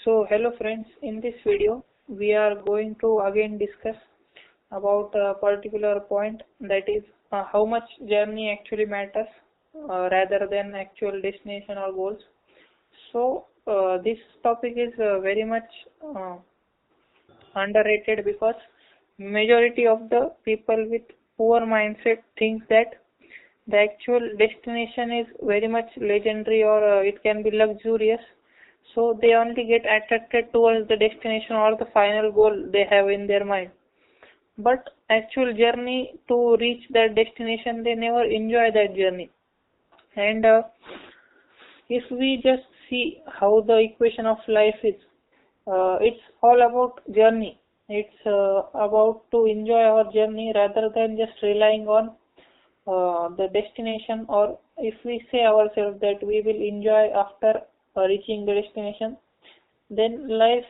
So hello friends, in this video we are going to again discuss about a particular point, that is how much journey actually matters rather than actual destination or goals. So this topic is very much uh, underrated because majority of the people with poor mindset thinks that the actual destination is very much legendary or it can be luxurious, so they only get attracted towards the destination or the final goal they have in their mind. But actual journey to reach that destination, they never enjoy that journey. And if we just see how the equation of life is, it's all about journey. It's about to enjoy our journey rather than just relying on the destination, or if we say ourselves that we will enjoy after reaching the destination, then life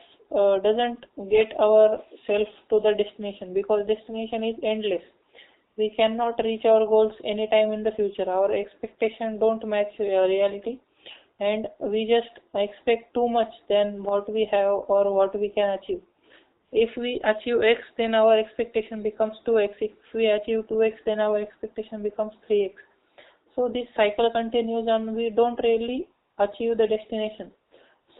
doesn't get ourselves to the destination, because destination is endless. We cannot reach our goals anytime in the future. Our expectation don't match reality, and we just expect too much than what we have or what we can achieve. If we achieve X, then our expectation becomes 2X. If we achieve 2X, then our expectation becomes 3X. So this cycle continues and we don't really achieve the destination.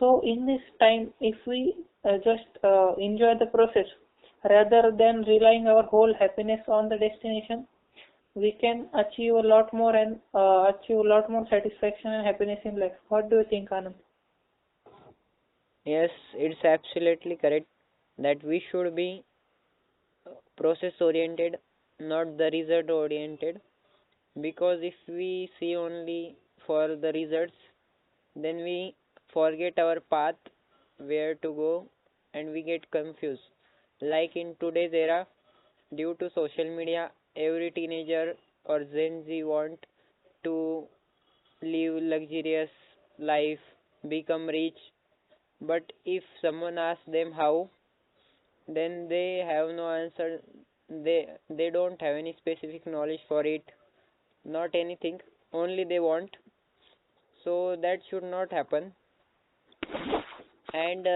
So in this time, if we just enjoy the process rather than relying our whole happiness on the destination, we can achieve a lot more and achieve a lot more satisfaction and happiness in life. What do you think, Anand? Yes, it's absolutely correct that we should be process oriented, not the result oriented. Because if we see only for the results, then we forget our path, where to go, and we get confused. Like in today's era, due to social media, every teenager or Gen Z want to live luxurious life, become rich. But if someone asks them how, then they have no answer. They don't have any specific knowledge for it, not anything, only they want. So that should not happen. And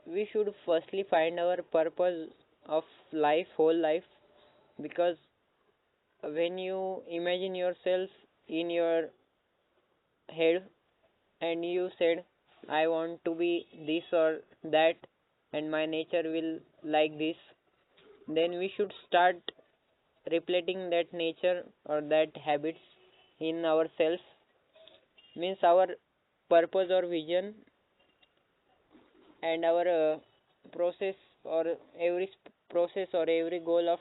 we should firstly find our purpose of life, whole life, because when you imagine yourself in your head and you said, I want to be this or that, and my nature will like this, then we should start reflecting that nature or that habits in ourselves. Means our purpose or vision and our process or every process or every goal of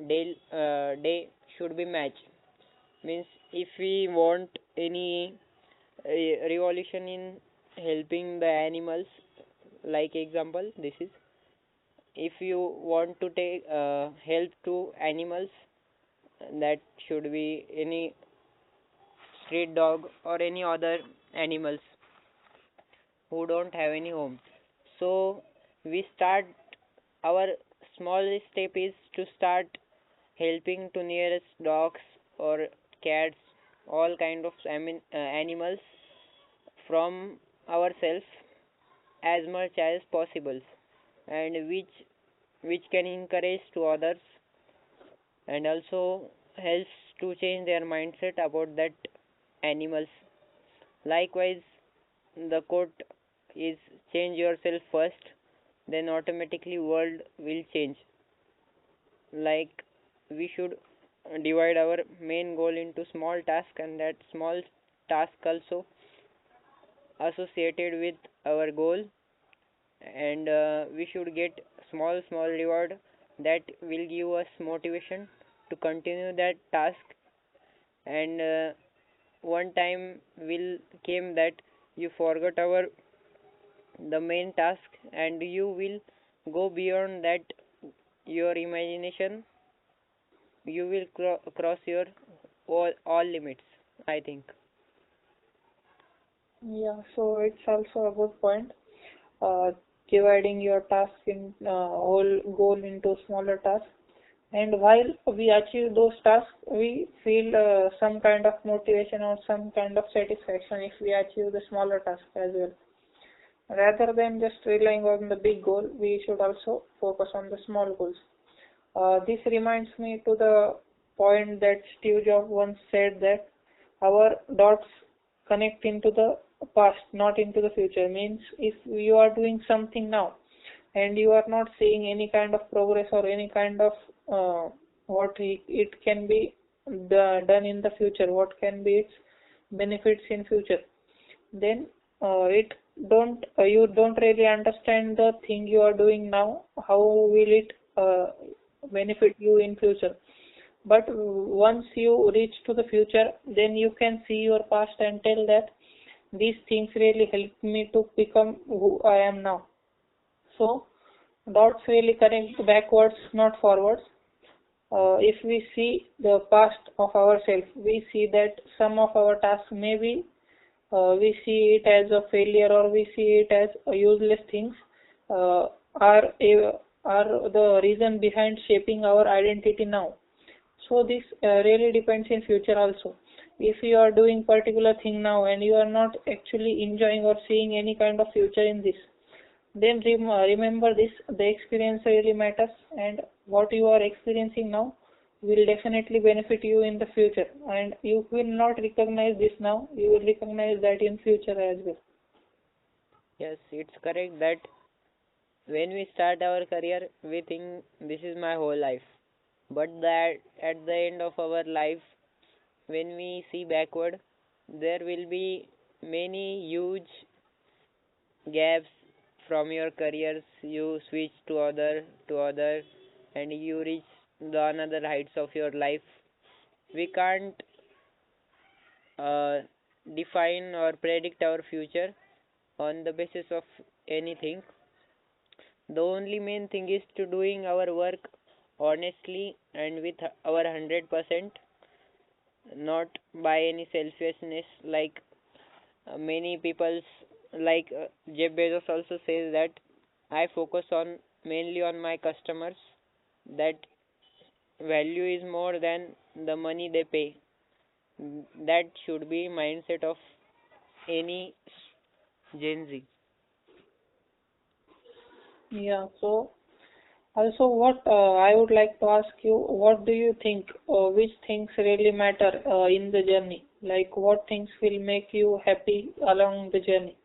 day should be matched. Means if we want any revolution in helping the animals, like example this is, if you want to take help to animals, that should be any street dog or any other animals who don't have any home. So we start, our small step is to start helping to nearest dogs or cats, all kind of animals from ourselves as much as possible, and which can encourage to others and also helps to change their mindset about that animals. Likewise, the quote is change yourself first, then automatically world will change. Like we should divide our main goal into small task, and that small task also associated with our goal, and we should get small reward that will give us motivation to continue that task. And one time will came that you forgot our the main task, and you will go beyond that, your imagination, you will cross your all limits, I think. Yeah, so it's also a good point. Uh, Dividing your task in whole goal into smaller tasks. And while we achieve those tasks, we feel some kind of motivation or some kind of satisfaction if we achieve the smaller task as well. Rather than just relying on the big goal, we should also focus on the small goals. This reminds me to the point that Steve Jobs once said that our dots connect into the past, not into the future. Means if you are doing something now and you are not seeing any kind of progress or any kind of what it can be done in the future, what can be its benefits in future, then it don't you don't really understand the thing you are doing now, how will it benefit you in future. But once you reach to the future, then you can see your past and tell that these things really helped me to become who I am now. So dots really connect backwards, not forwards. If we see the past of ourselves, we see that some of our tasks maybe we see it as a failure or we see it as a useless things, uh, are are the reason behind shaping our identity now. So this really depends in future also. If you are doing particular thing now and you are not actually enjoying or seeing any kind of future in this, then remember this, the experience really matters, and what you are experiencing now will definitely benefit you in the future, and you will not recognize this now, you will recognize that in future as well. Yes, it's correct that when we start our career, we think this is my whole life. But that at the end of our life, when we see backward, there will be many huge gaps from your careers. You switch to other, and you reach the another heights of your life. We can't uh, define or predict our future on the basis of anything. The only main thing is to doing our work honestly and with our 100%, not by any selfishness. Like many people's, like Jeff Bezos also says that I focus on mainly on my customers. That value is more than the money they pay. That should be mindset of any Gen Z. Yeah, so also what I would like to ask you, what do you think, which things really matter in the journey, like what things will make you happy along the journey?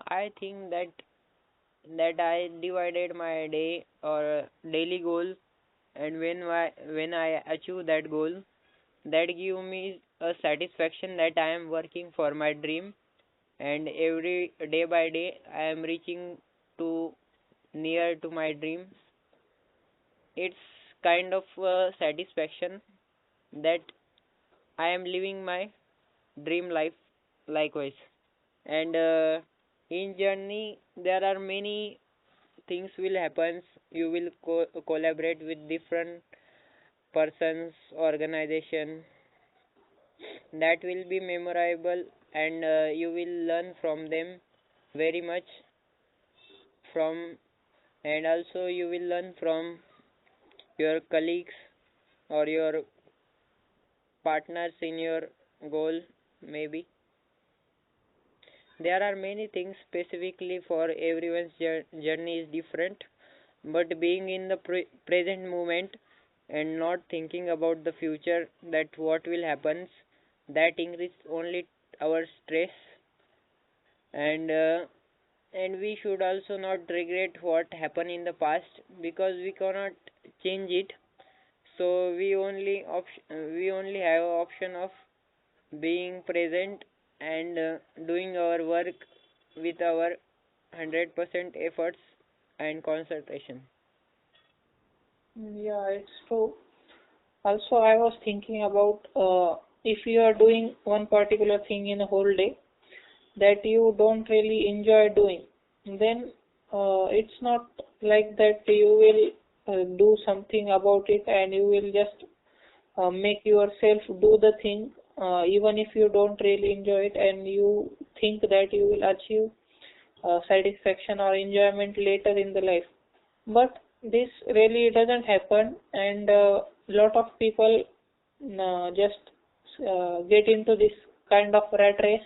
I think that I divided my day or daily goal, and when I achieve that goal, that give me a satisfaction that I am working for my dream, and every day by day I am reaching to near to my dream. It's kind of a satisfaction that I am living my dream life likewise. And in journey there are many things will happen. You will collaborate with different persons, organization, that will be memorable, and you will learn from them very much from, and also you will learn from your colleagues or your partners in your goal. Maybe there are many things specifically for everyone's journey is different, but being in the present moment and not thinking about the future, that what will happen, that increase only our stress. And we should also not regret what happened in the past, because we cannot change it. So we only have option of being present and doing our work with our 100% efforts and concentration. Yeah, it's true. Also, I was thinking about if you are doing one particular thing in a whole day that you don't really enjoy doing, then it's not like that you will do something about it and you will just make yourself do the thing even if you don't really enjoy it, and you think that you will achieve satisfaction or enjoyment later in the life. But this really doesn't happen, and lot of people just get into this kind of rat race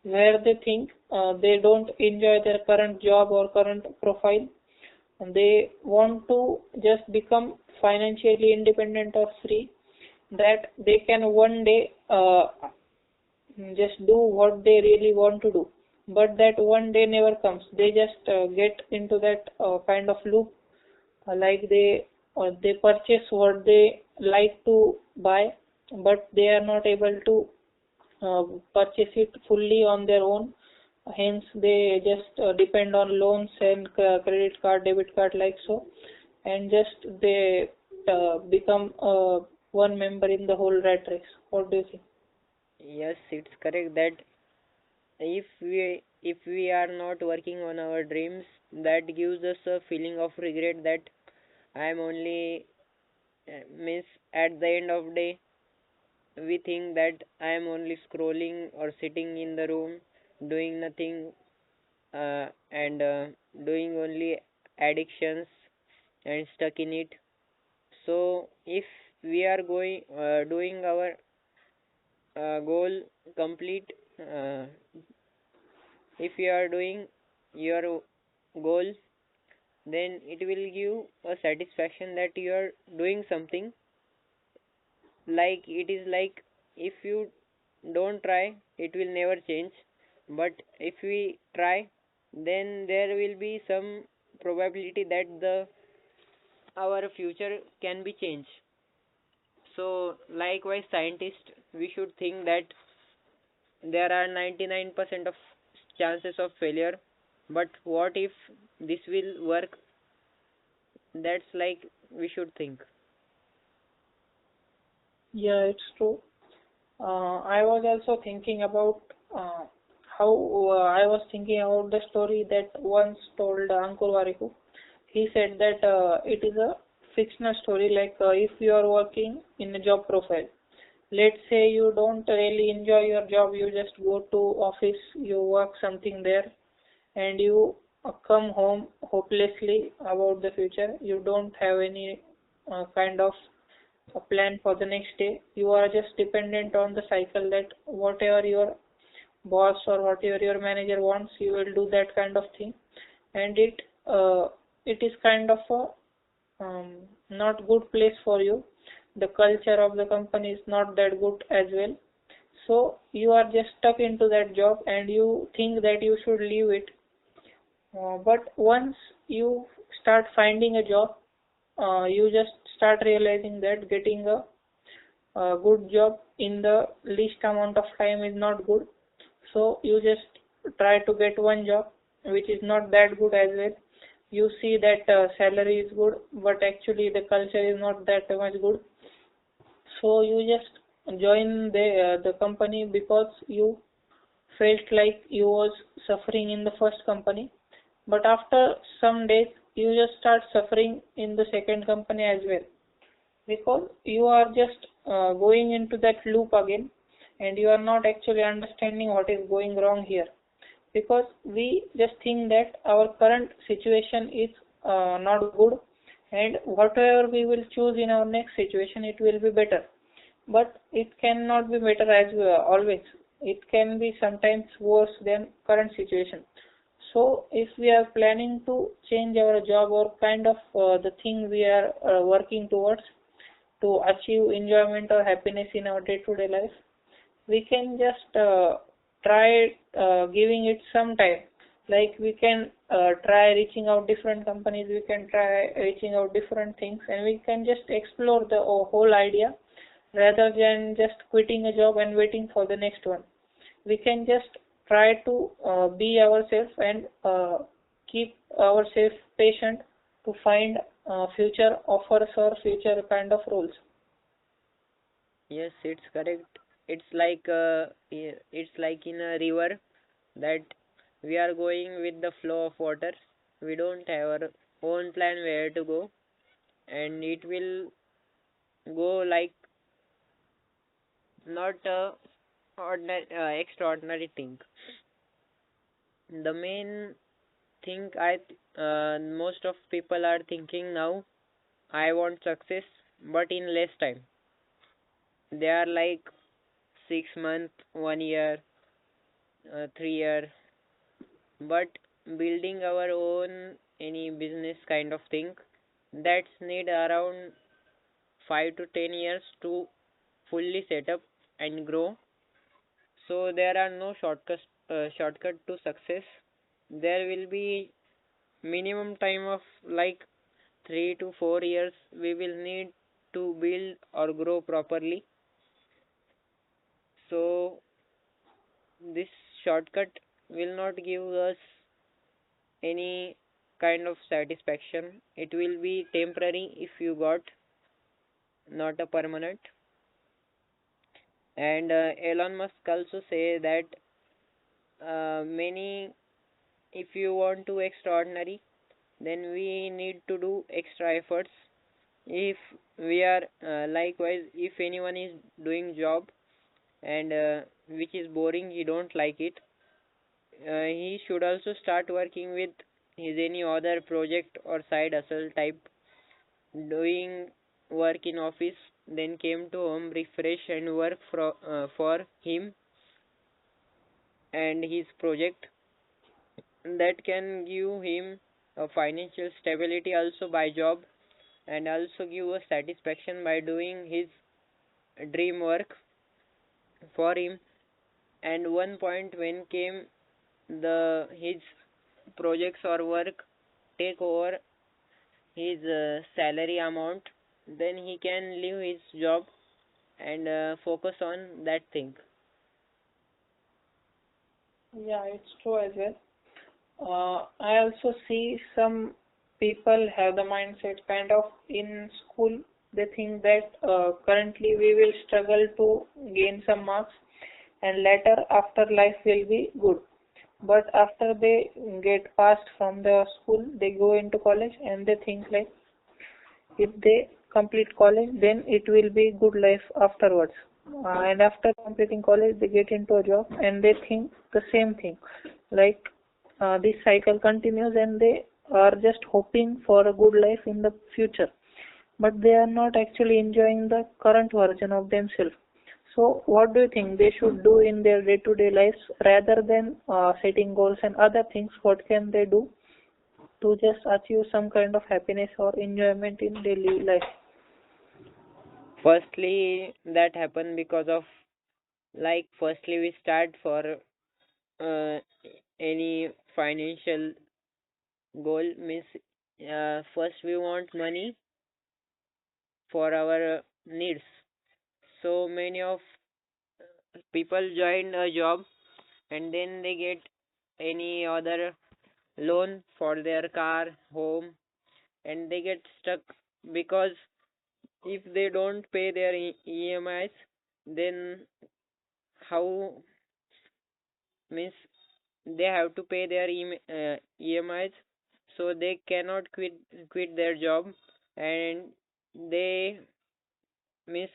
where they think they don't enjoy their current job or current profile, and they want to just become financially independent or free, that they can one day just do what they really want to do. But that one day never comes. They just get into that kind of loop, like they purchase what they like to buy, but they are not able to purchase it fully on their own. Hence, they just depend on loans and credit card, debit card, like so, and just they become one member in the whole rat race. What do you think? Yes, it's correct that if we are not working on our dreams, that gives us a feeling of regret that I am only means at the end of day we think that I am only scrolling or sitting in the room doing nothing, and doing only addictions and stuck in it. So if we are going doing our goal complete, if you are doing your goal, then it will give a satisfaction that you are doing something. Like it is like, if you don't try it will never change, but if we try then there will be some probability that the our future can be changed. So likewise scientists, we should think that there are 99% of chances of failure, but what if this will work? That's like we should think. Yeah, it's true. I was also thinking about how I was thinking about the story that once told Ankur Warikoo. He said that it is a fictional story, like if you are working in a job profile. Let's say you don't really enjoy your job, you just go to office, you work something there, and you come home hopelessly about the future. You don't have any kind of a plan for the next day. You are just dependent on the cycle that whatever your boss or whatever your manager wants, you will do that kind of thing, and it is kind of a not good place for you. The culture of the company is not that good as well. So you are just stuck into that job and you think that you should leave it. But once you start finding a job, you just start realizing that getting a good job in the least amount of time is not good. So you just try to get one job which is not that good as well. You see that salary is good, but actually the culture is not that much good. So you just join the company because you felt like you was suffering in the first company, but after some days you just start suffering in the second company as well, because you are just going into that loop again, and you are not actually understanding what is going wrong here, because we just think that our current situation is not good, and whatever we will choose in our next situation, it will be better. But it cannot be better as always. It can be sometimes worse than current situation. So if we are planning to change our job or kind of the thing we are working towards to achieve enjoyment or happiness in our day-to-day life, we can just try giving it some time. Like we can try reaching out different companies, we can try reaching out different things, and we can just explore the whole idea rather than just quitting a job and waiting for the next one. We can just try to be ourselves and keep ourselves patient to find future offers or future kind of roles. Yes, it's correct. It's like in a river that we are going with the flow of water. We don't have our own plan where to go, and it will go like not a ordinary, extraordinary thing. The main thing most of people are thinking now, I want success, but in less time. They are like 6 months, 1 year, 3 year, but building our own any business kind of thing, that's need around 5 to 10 years to fully set up and grow. So there are no shortcut to success. There will be minimum time of like 3 to 4 years we will need to build or grow properly. So this shortcut will not give us any kind of satisfaction. It will be temporary if you got, not a permanent. And Elon Musk also say that many, if you want to extraordinary, then we need to do extra efforts. If we are likewise, if anyone is doing job and which is boring, he don't like it, he should also start working with his any other project or side hustle type, doing work in office, then came to home, refresh and work for him and his project. That can give him a financial stability also by job, and also give a satisfaction by doing his dream work for him. And one point when came the his projects or work take over his salary amount, then he can leave his job and focus on that thing. Yeah, it's true as well. I also see some people have the mindset kind of in school. They think that currently we will struggle to gain some marks and later after life will be good. But after they get passed from the school, they go into college and they think like if they complete college, then it will be good life afterwards. And after completing college, they get into a job and they think the same thing. Like this cycle continues and they are just hoping for a good life in the future. But they are not actually enjoying the current version of themselves. So, what do you think they should do in their day-to-day lives rather than setting goals and other things? What can they do to just achieve some kind of happiness or enjoyment in daily life? Firstly, that happen because of, like, firstly we start for uh, any financial goal, means first we want money for our needs. So many of people join a job and then they get any other loan for their car, home, and they get stuck because if they don't pay their EMIs, then how, means they have to pay their EMIs, so they cannot quit their job, and they, means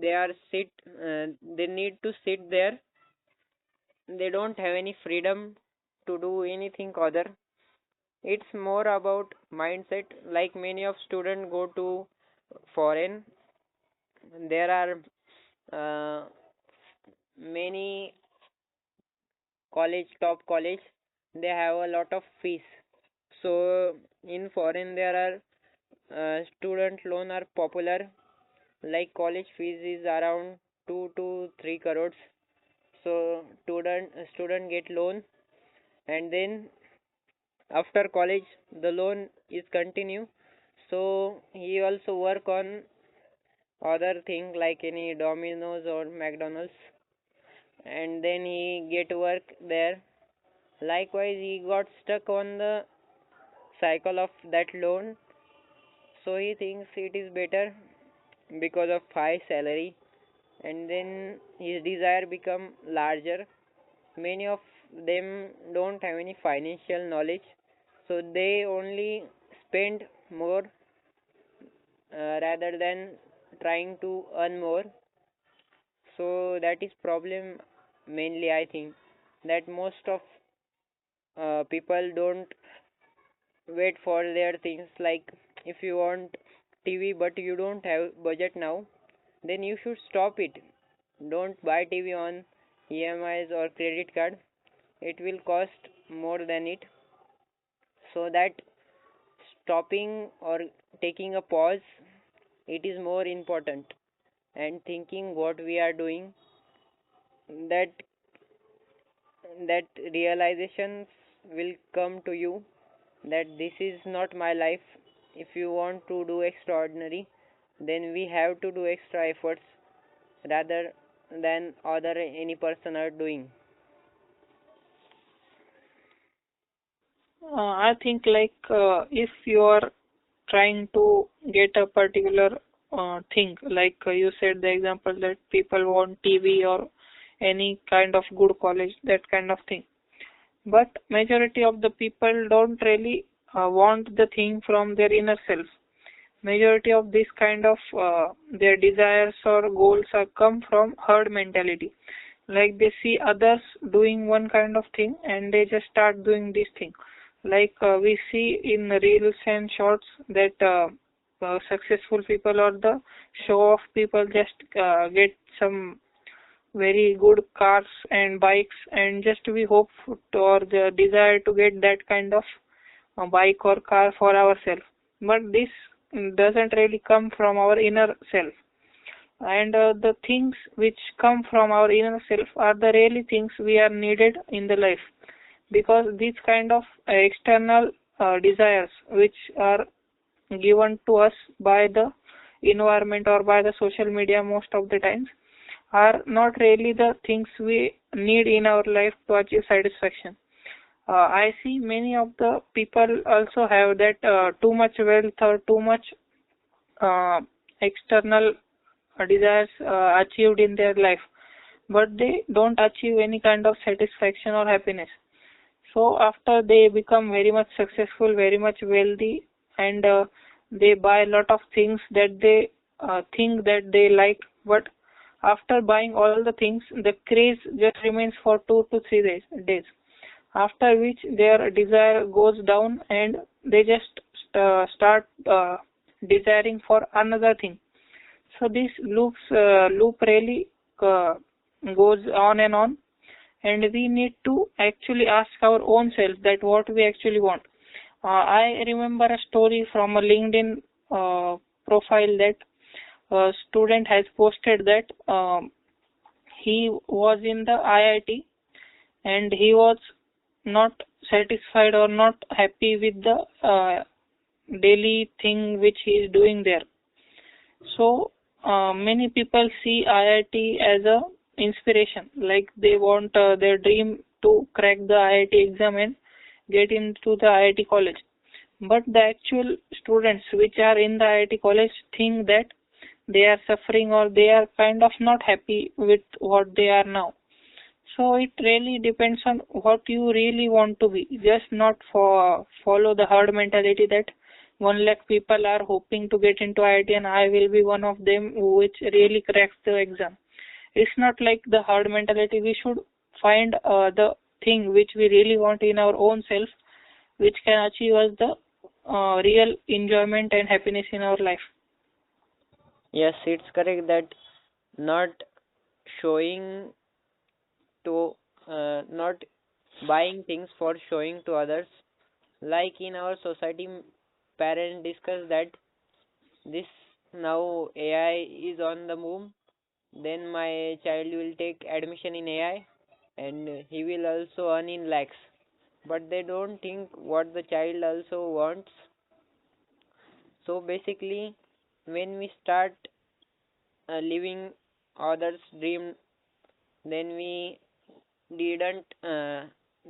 they are they need to sit there. They don't have any freedom to do anything other. It's more about mindset. Like many of students go to foreign, there are many college, top college, they have a lot of fees. So in foreign there are student loan are popular. Like college fees is around 2 to 3 crores. So student get loan, and then after college the loan is continue. So he also work on other thing like any Domino's or McDonald's, and then he get work there. Likewise, he got stuck on the cycle of that loan, so he thinks it is better because of high salary, and then his desire become larger. Many of them don't have any financial knowledge, so they only spend more rather than trying to earn more. So that is problem mainly. I think that most of people don't wait for their things. Like if you want TV but you don't have budget now, then you should stop it. Don't buy TV on EMIs or credit card. it will cost more than it. So that stopping or taking a pause, it is more important, and thinking what we are doing, that that realizations will come to you that this is not my life. If you want to do extraordinary, then we have to do extra efforts rather than other any person are doing. I think like if you are trying to get a particular thing, like you said the example that people want TV or any kind of good college, that kind of thing. But majority of the people don't really want the thing from their inner self. Majority of this kind of their desires or goals are come from herd mentality. Like they see others doing one kind of thing and they just start doing this thing. Like we see in reels and shorts that successful people or the show off people just get some very good cars and bikes, and just we hope or the desire to get that kind of bike or car for ourselves. But this doesn't really come from our inner self. And the things which come from our inner self are the really things we are needed in the life, because these kind of external desires which are given to us by the environment or by the social media most of the times are not really the things we need in our life to achieve satisfaction. I see many of the people also have that too much wealth or too much uh, external desires achieved in their life, but they don't achieve any kind of satisfaction or happiness. So after they become very much successful, very much wealthy, and they buy a lot of things that they think that they like, but after buying all the things, the craze just remains for 2 to 3 days. After which their desire goes down and they just start desiring for another thing. So this loop really goes on and on, and we need to actually ask our own self that what we actually want. I remember a story from a LinkedIn profile that a student has posted that he was in the IIT and he was not satisfied or not happy with the daily thing which he is doing there. So many people see IIT as a inspiration, like they want their dream to crack the IIT exam and get into the IIT college. But the actual students which are in the IIT college think that they are suffering or they are kind of not happy with what they are now. So it really depends on what you really want to be. Just not follow the herd mentality that 1 lakh people are hoping to get into IIT and I will be one of them which really cracks the exam. It's not like the herd mentality. We should find the thing which we really want in our own self, which can achieve us the real enjoyment and happiness in our life. Yes, it's correct that not showing to not buying things for showing to others. Like in our society, parents discuss that this now AI is on the move, then my child will take admission in AI and he will also earn in lakhs. But they don't think what the child also wants. So basically, when we start living others' dream, then we didn't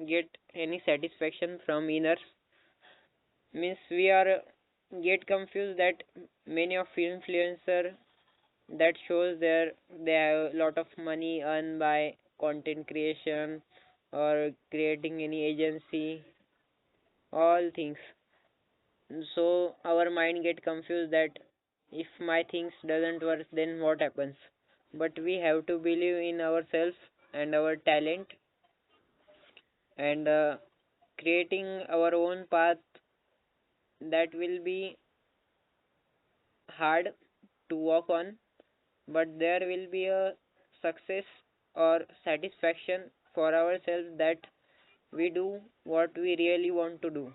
get any satisfaction from inner. Means we are get confused that many of influencer that shows they have a lot of money earned by content creation or creating any agency, all things. So our mind get confused that if my things doesn't work, then what happens? But we have to believe in ourselves and our talent, and creating our own path. That will be hard to walk on, but there will be a success or satisfaction for ourselves that we do what we really want to do,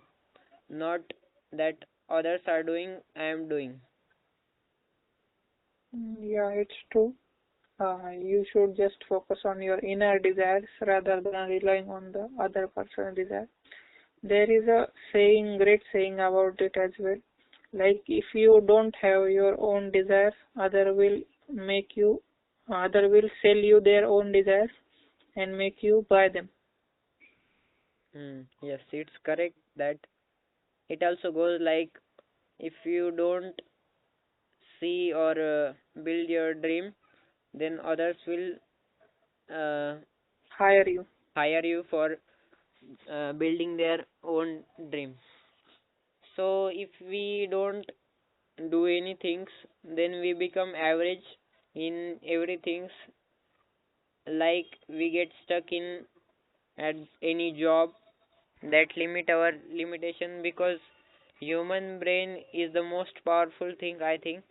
not that others are doing, I am doing. Yeah, it's true. You should just focus on your inner desires rather than relying on the other person's desire. There is a saying, great saying about it as well. Like if you don't have your own desires, make you, other will sell you their own desires and make you buy them. Yes, it's correct that it also goes like if you don't see or build your dream, then others will uh, Hire you. hire you for building their own dream. So if we don't do anything, then we become average in everything. Like we get stuck in at any job that limit our limitation, because human brain is the most powerful thing, I think,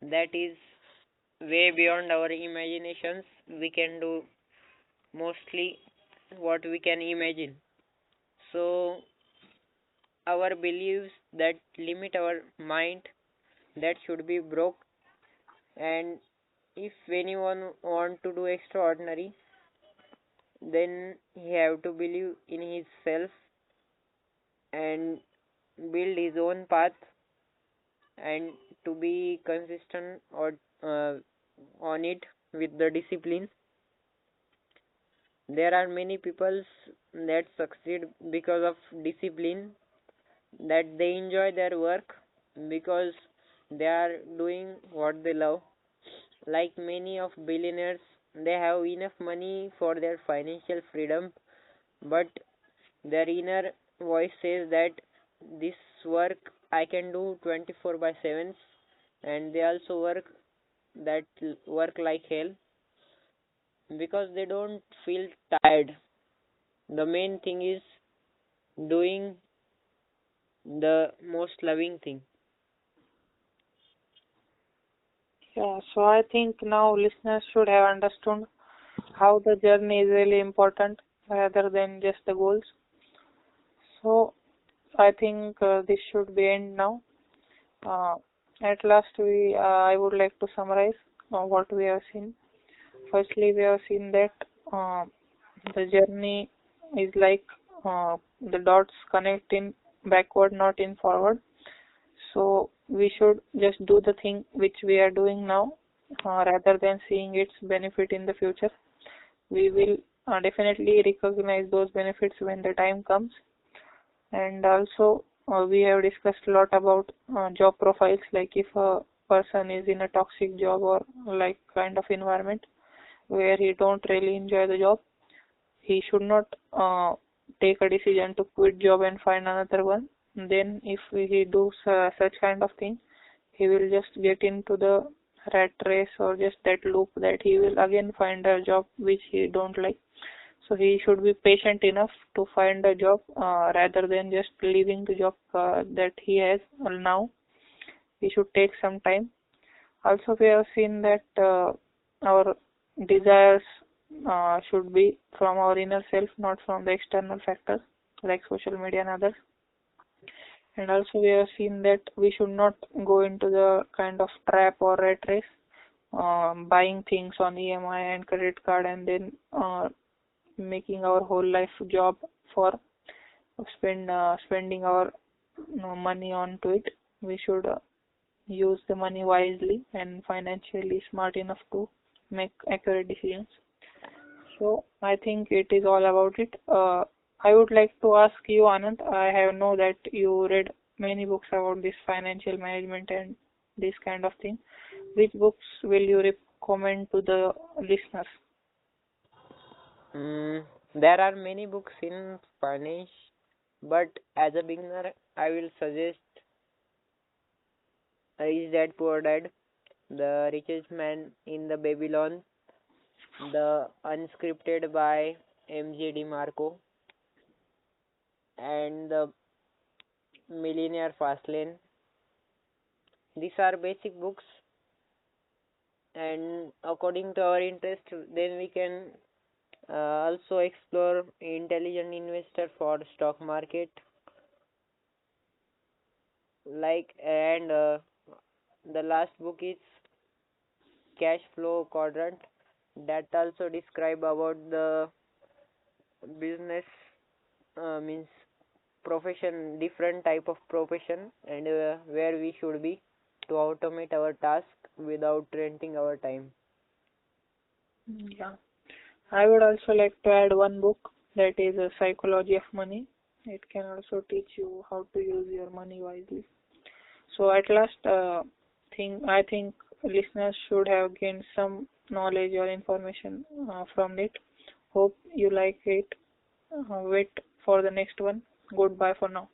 that is way beyond our imaginations. We can do mostly what we can imagine. So our beliefs that limit our mind, that should be broke. And if anyone want to do extraordinary, then he have to believe in himself and build his own path, and to be consistent or uh, on it with the discipline. There are many people that succeed because of discipline, that they enjoy their work because they are doing what they love. Like many of billionaires, they have enough money for their financial freedom, but their inner voice says that this work I can do 24 by 7, and they also work like hell because they don't feel tired. The main thing is doing the most loving thing. Yeah, so I think now listeners should have understood how the journey is really important rather than just the goals. So I think this should be end now. Uh, at last, I would like to summarize what we have seen. Firstly, we have seen that uh, the journey is like the dots connect in backward, not in forward. So we should just do the thing which we are doing now rather than seeing its benefit in the future. We will definitely recognize those benefits when the time comes. And also, we have discussed a lot about job profiles, like if a person is in a toxic job or like kind of environment where he don't really enjoy the job, he should not take a decision to quit job and find another one. Then if he does such kind of thing, he will just get into the rat race or just that loop that he will again find a job which he don't like. So he should be patient enough to find a job rather than just leaving the job that he has now. He should take some time. Also, we have seen that our desires should be from our inner self, not from the external factors like social media and others. And also, we have seen that we should not go into the kind of trap or rat race, buying things on EMI and credit card, and then making our whole life job for spending our money onto it. We should use the money wisely and financially smart enough to make accurate decisions. So I think it is all about it. I would like to ask you, Anand. I have know that you read many books about this financial management and this kind of thing. Which books will you recommend to the listeners? There are many books in Spanish, but as a beginner, I will suggest Rich Dad Poor Dad, The Richest Man in the Babylon, The Unscripted by M.J. DeMarco, and The Millionaire Fastlane. These are basic books, and according to our interest, then we can Also explore intelligent investor for stock market, and the last book is cash flow quadrant, that also describe about the business, means profession, different type of profession, and where we should be to automate our task without renting our time. Yeah. I would also like to add one book, that is a Psychology of Money. It can also teach you how to use your money wisely. So at last, I think listeners should have gained some knowledge or information from it. Hope you like it. Wait for the next one. Goodbye for now.